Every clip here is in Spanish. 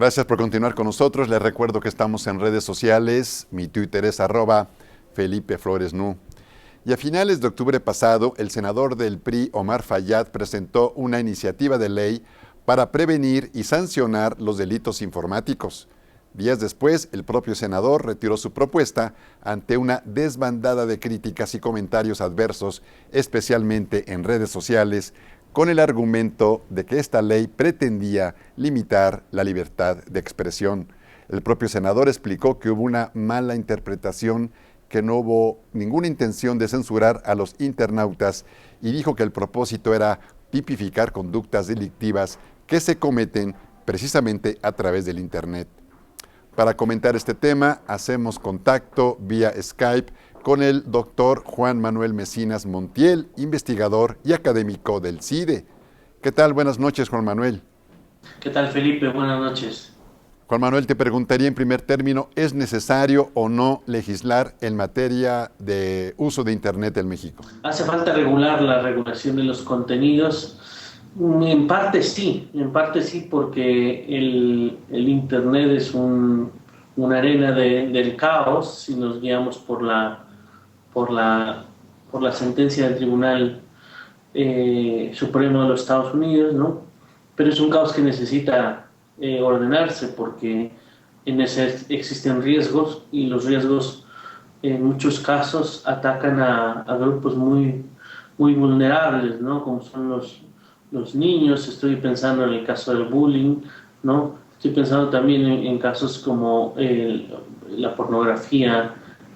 Gracias por continuar con nosotros. Les recuerdo que estamos en redes sociales. Mi Twitter es @FelipeFloresNu. Y a finales de octubre pasado, el senador del PRI, Omar Fayad, presentó una iniciativa de ley para prevenir y sancionar los delitos informáticos. Días después, el propio senador retiró su propuesta ante una desbandada de críticas y comentarios adversos, especialmente en redes sociales, con el argumento de que esta ley pretendía limitar la libertad de expresión. El propio senador explicó que hubo una mala interpretación, que no hubo ninguna intención de censurar a los internautas y dijo que el propósito era tipificar conductas delictivas que se cometen precisamente a través del Internet. Para comentar este tema, hacemos contacto vía Skype con el doctor Juan Manuel Mecinas Montiel, investigador y académico del CIDE. ¿Qué tal? Buenas noches, Juan Manuel. ¿Qué tal, Felipe? Buenas noches. Juan Manuel, te preguntaría en primer término, ¿es necesario o no legislar en materia de uso de Internet en México? ¿Hace falta regular la regulación de los contenidos? En parte sí, porque el Internet es una arena del caos si nos guiamos por la, por la sentencia del Tribunal Supremo de los Estados Unidos, ¿no? Pero es un caos que necesita ordenarse porque en ese existen riesgos y los riesgos en muchos casos atacan a grupos muy vulnerables, ¿no? Como son los niños. Estoy pensando en el caso del bullying, ¿no? Estoy pensando también en casos como la pornografía.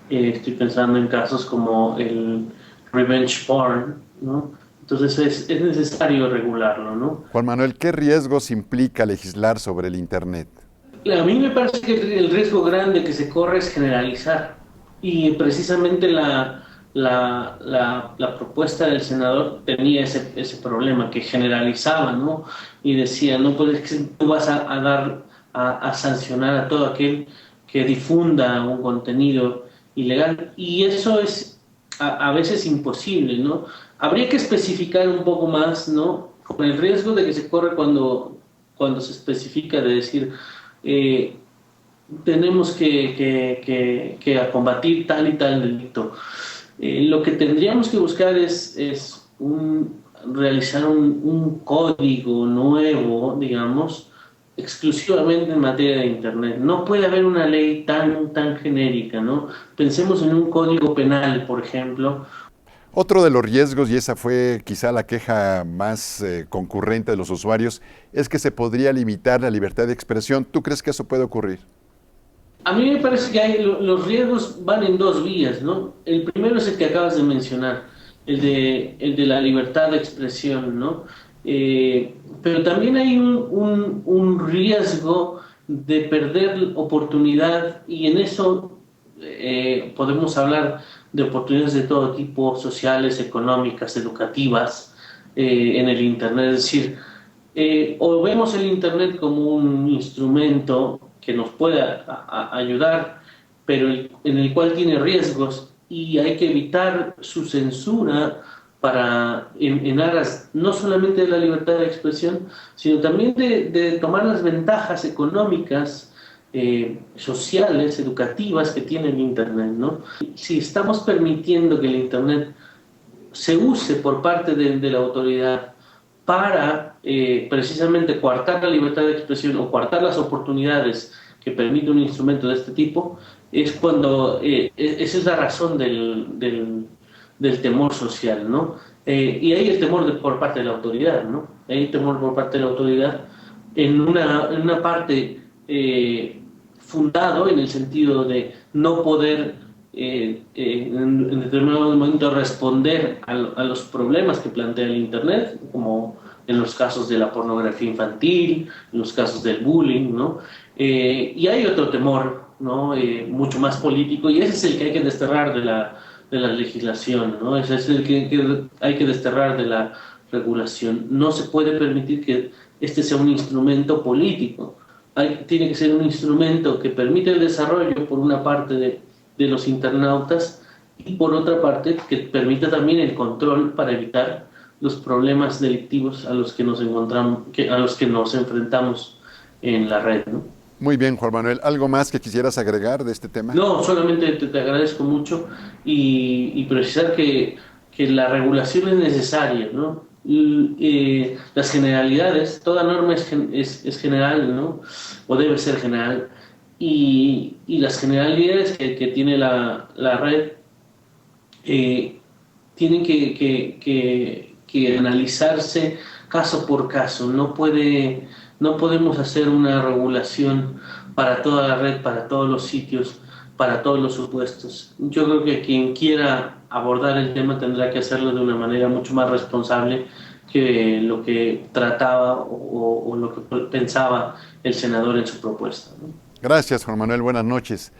Estoy pensando en casos como el revenge porn, ¿no? Entonces es necesario regularlo, ¿no? Juan Manuel, ¿qué riesgos implica legislar sobre el Internet? A mí me parece que el riesgo grande que se corre es generalizar. Y precisamente la propuesta del senador tenía ese problema, que generalizaba, ¿no? Y decía, no puedes, que tú vas a sancionar a todo aquel que difunda un contenido ilegal. Y eso es a veces imposible, ¿no? Habría que especificar un poco más, ¿no? Con el riesgo de que se corre cuando se especifica de decir, eh, tenemos que combatir tal y tal delito. Lo que tendríamos que buscar es realizar un código nuevo, digamos, exclusivamente en materia de Internet. No puede haber una ley tan genérica, ¿no? Pensemos en un código penal, por ejemplo. Otro de los riesgos, y esa fue quizá la queja más concurrente de los usuarios, es que se podría limitar la libertad de expresión. ¿Tú crees que eso puede ocurrir? A mí me parece que los riesgos van en dos vías, ¿no? El primero es el que acabas de mencionar, el de la libertad de expresión, ¿no? Pero también hay un riesgo de perder oportunidad, y en eso podemos hablar de oportunidades de todo tipo, sociales, económicas, educativas, en el Internet. Es decir, o vemos el Internet como un instrumento que nos pueda ayudar, pero en el cual tiene riesgos y hay que evitar su censura en aras no solamente de la libertad de expresión, sino también de tomar las ventajas económicas, sociales, educativas que tiene el Internet, ¿no? Si estamos permitiendo que el Internet se use por parte de la autoridad para precisamente coartar la libertad de expresión o coartar las oportunidades que permite un instrumento de este tipo, es cuando esa es la razón del temor social, ¿no? Y hay el temor por parte de la autoridad, ¿no? Hay temor por parte de la autoridad en una parte fundado en el sentido de no poder en determinado momento responder a los problemas que plantea el Internet, como en los casos de la pornografía infantil, en los casos del bullying, ¿no? Y hay otro temor, ¿no? Mucho más político, y ese es el que hay que desterrar de la legislación, ¿no? Ese es el que hay que desterrar de la regulación. No se puede permitir que este sea un instrumento político. Tiene que ser un instrumento que permite el desarrollo, por una parte, de los internautas, y por otra parte que permita también el control para evitar los problemas delictivos a los que nos enfrentamos en la red, ¿no? Muy bien, Juan Manuel. ¿Algo más que quisieras agregar de este tema? No, solamente te agradezco mucho y precisar que la regulación es necesaria, ¿no? Las generalidades, toda norma es general, ¿no? O debe ser general. Y las generalidades que tiene la red eh, tienen que analizarse caso por caso. No podemos hacer una regulación para toda la red, para todos los sitios, para todos los supuestos. Yo creo que quien quiera abordar el tema tendrá que hacerlo de una manera mucho más responsable que lo que trataba o lo que pensaba el senador en su propuesta, ¿no? Gracias, Juan Manuel. Buenas noches.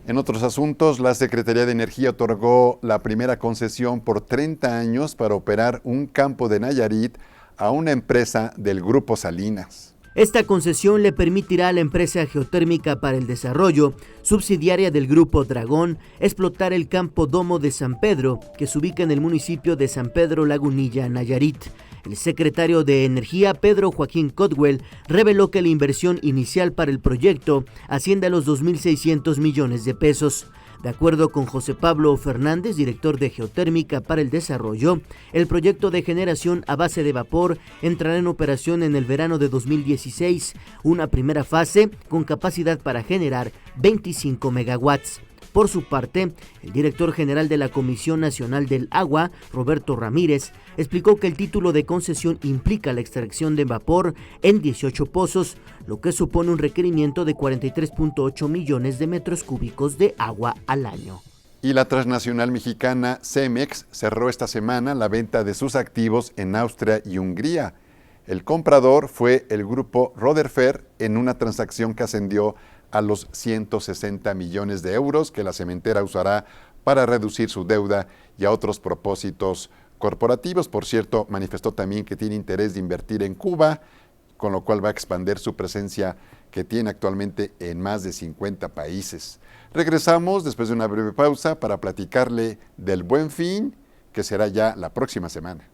En otros asuntos, la Secretaría de Energía otorgó la primera concesión por 30 años para operar un campo de Nayarit a una empresa del Grupo Salinas. Esta concesión le permitirá a la empresa Geotérmica para el Desarrollo, subsidiaria del Grupo Dragón, explotar el campo Domo de San Pedro, que se ubica en el municipio de San Pedro Lagunilla, Nayarit. El secretario de Energía, Pedro Joaquín Codwell, reveló que la inversión inicial para el proyecto asciende a los 2.600 millones de pesos. De acuerdo con José Pablo Fernández, director de Geotérmica para el Desarrollo, el proyecto de generación a base de vapor entrará en operación en el verano de 2016, una primera fase con capacidad para generar 25 megawatts. Por su parte, el director general de la Comisión Nacional del Agua, Roberto Ramírez, explicó que el título de concesión implica la extracción de vapor en 18 pozos, lo que supone un requerimiento de 43.8 millones de metros cúbicos de agua al año. Y la transnacional mexicana Cemex cerró esta semana la venta de sus activos en Austria y Hungría. El comprador fue el grupo Roderfer en una transacción que ascendió a los 160 millones de euros que la cementera usará para reducir su deuda y a otros propósitos corporativos. Por cierto, manifestó también que tiene interés de invertir en Cuba, con lo cual va a expandir su presencia que tiene actualmente en más de 50 países. Regresamos después de una breve pausa para platicarle del Buen Fin, que será ya la próxima semana.